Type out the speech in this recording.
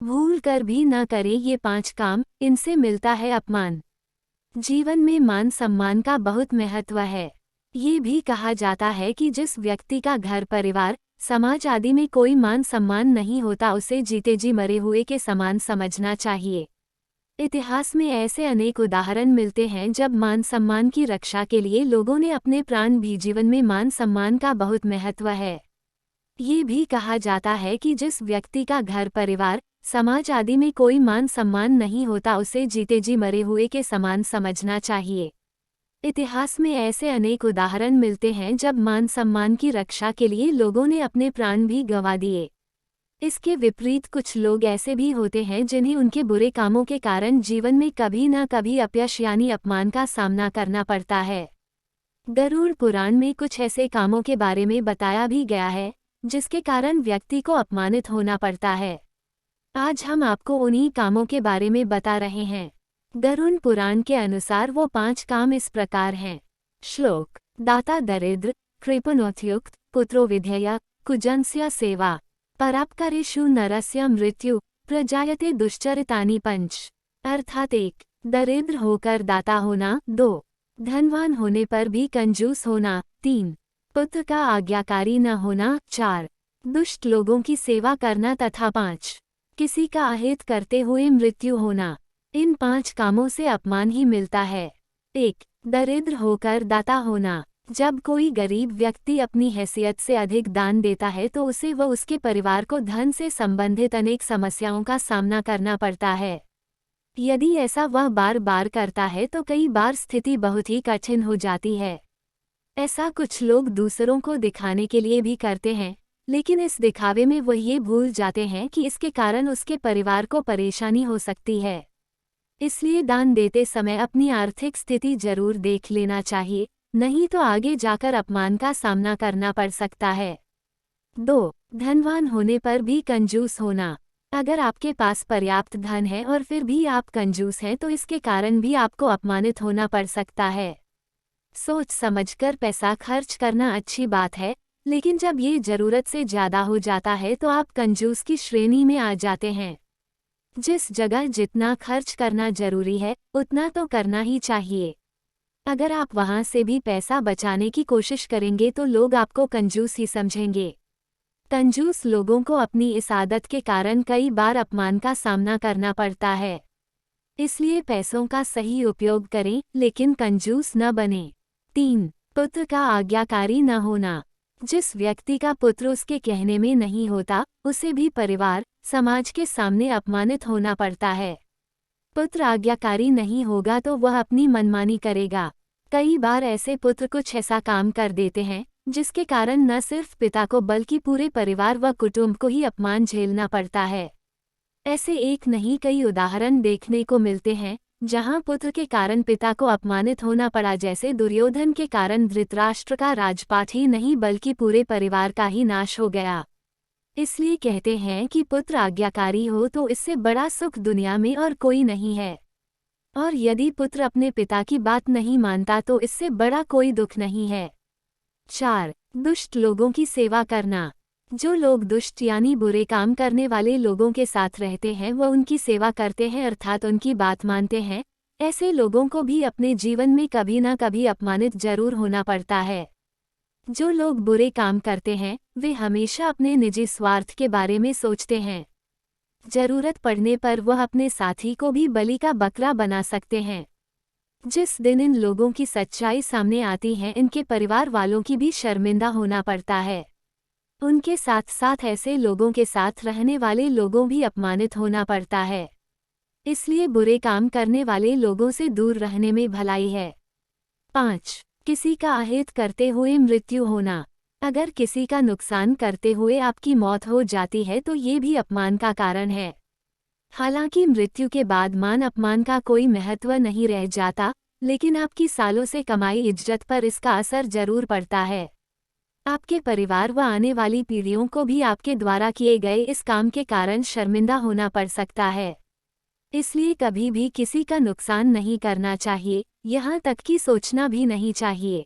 भूल कर भी न करे ये 5 काम, इनसे मिलता है अपमान। जीवन में मान सम्मान का बहुत महत्व है। ये भी कहा जाता है कि जिस व्यक्ति का घर परिवार समाज आदि में कोई मान सम्मान नहीं होता उसे जीते जी मरे हुए के समान समझना चाहिए। इतिहास में ऐसे अनेक उदाहरण मिलते हैं जब मान सम्मान की रक्षा के लिए लोगों ने अपने प्राण भी। जीवन में मान सम्मान का बहुत महत्व है। ये भी कहा जाता है कि जिस व्यक्ति का घर परिवार समाज आदि में कोई मान सम्मान नहीं होता उसे जीते जी मरे हुए के समान समझना चाहिए। इतिहास में ऐसे अनेक उदाहरण मिलते हैं जब मान सम्मान की रक्षा के लिए लोगों ने अपने प्राण भी गंवा दिए। इसके विपरीत कुछ लोग ऐसे भी होते हैं जिन्हें उनके बुरे कामों के कारण जीवन में कभी न कभी अपयश यानी अपमान का सामना करना पड़ता है। गरुड़ पुराण में कुछ ऐसे कामों के बारे में बताया भी गया है जिसके कारण व्यक्ति को अपमानित होना पड़ता है। आज हम आपको उन्हीं कामों के बारे में बता रहे हैं। गरुड़ पुराण के अनुसार वो 5 काम इस प्रकार हैं। श्लोक। दाता दरिद्र, कृपणोत्युक्त, पुत्रो विधेय, कुजन्स्य सेवा, परापकारेषु नरस्य मृत्यु, प्रजायते दुश्चरितानि 5। अर्थात 1. दरिद्र होकर दाता होना, 2. धनवान होने पर भी कंजूस होना, 3. पुत्र का आज्ञाकारी न होना, 4. दुष्ट लोगों की सेवा करना तथा 5. किसी का अहित करते हुए मृत्यु होना। इन 5 कामों से अपमान ही मिलता है। 1. दरिद्र होकर दाता होना। जब कोई गरीब व्यक्ति अपनी हैसियत से अधिक दान देता है तो उसे व उसके परिवार को धन से संबंधित अनेक समस्याओं का सामना करना पड़ता है। यदि ऐसा वह बार बार करता है तो कई बार स्थिति बहुत ही कठिन हो जाती है। ऐसा कुछ लोग दूसरों को दिखाने के लिए भी करते हैं, लेकिन इस दिखावे में वह ये भूल जाते हैं कि इसके कारण उसके परिवार को परेशानी हो सकती है। इसलिए दान देते समय अपनी आर्थिक स्थिति जरूर देख लेना चाहिए, नहीं तो आगे जाकर अपमान का सामना करना पड़ सकता है। 2. धनवान होने पर भी कंजूस होना। अगर आपके पास पर्याप्त धन है और फिर भी आप कंजूस हैं तो इसके कारण भी आपको अपमानित होना पड़ सकता है। सोच समझकर पैसा खर्च करना अच्छी बात है, लेकिन जब ये जरूरत से ज़्यादा हो जाता है तो आप कंजूस की श्रेणी में आ जाते हैं। जिस जगह जितना खर्च करना जरूरी है उतना तो करना ही चाहिए। अगर आप वहाँ से भी पैसा बचाने की कोशिश करेंगे तो लोग आपको कंजूस ही समझेंगे। कंजूस लोगों को अपनी इस आदत के कारण कई बार अपमान का सामना करना पड़ता है। इसलिए पैसों का सही उपयोग करें, लेकिन कंजूस न बने। 3. पुत्र का आज्ञाकारी न होना। जिस व्यक्ति का पुत्र उसके कहने में नहीं होता, उसे भी परिवार, समाज के सामने अपमानित होना पड़ता है। पुत्र आज्ञाकारी नहीं होगा तो वह अपनी मनमानी करेगा। कई बार ऐसे पुत्र कुछ ऐसा काम कर देते हैं जिसके कारण न सिर्फ पिता को बल्कि पूरे परिवार व कुटुंब को ही अपमान झेलना पड़ता है। ऐसे एक नहीं कई उदाहरण देखने को मिलते हैं जहां पुत्र के कारण पिता को अपमानित होना पड़ा, जैसे दुर्योधन के कारण धृतराष्ट्र का राजपाट ही नहीं बल्कि पूरे परिवार का ही नाश हो गया। इसलिए कहते हैं कि पुत्र आज्ञाकारी हो तो इससे बड़ा सुख दुनिया में और कोई नहीं है, और यदि पुत्र अपने पिता की बात नहीं मानता तो इससे बड़ा कोई दुख नहीं है। 4. दुष्ट लोगों की सेवा करना। जो लोग दुष्ट यानी बुरे काम करने वाले लोगों के साथ रहते हैं वह उनकी सेवा करते हैं, अर्थात उनकी बात मानते हैं। ऐसे लोगों को भी अपने जीवन में कभी न कभी अपमानित जरूर होना पड़ता है। जो लोग बुरे काम करते हैं वे हमेशा अपने निजी स्वार्थ के बारे में सोचते हैं। जरूरत पड़ने पर वह अपने साथी को भी बलि का बकरा बना सकते हैं। जिस दिन इन लोगों की सच्चाई सामने आती है इनके परिवार वालों की भी शर्मिंदा होना पड़ता है। उनके साथ साथ ऐसे लोगों के साथ रहने वाले लोगों भी अपमानित होना पड़ता है। इसलिए बुरे काम करने वाले लोगों से दूर रहने में भलाई है। 5. किसी का अहित करते हुए मृत्यु होना। अगर किसी का नुकसान करते हुए आपकी मौत हो जाती है तो ये भी अपमान का कारण है। हालांकि मृत्यु के बाद मान अपमान का कोई महत्व नहीं रह जाता, लेकिन आपकी सालों से कमाई इज्जत पर इसका असर जरूर पड़ता है। आपके परिवार व आने वाली पीढ़ियों को भी आपके द्वारा किए गए इस काम के कारण शर्मिंदा होना पड़ सकता है। इसलिए कभी भी किसी का नुकसान नहीं करना चाहिए, यहाँ तक कि सोचना भी नहीं चाहिए।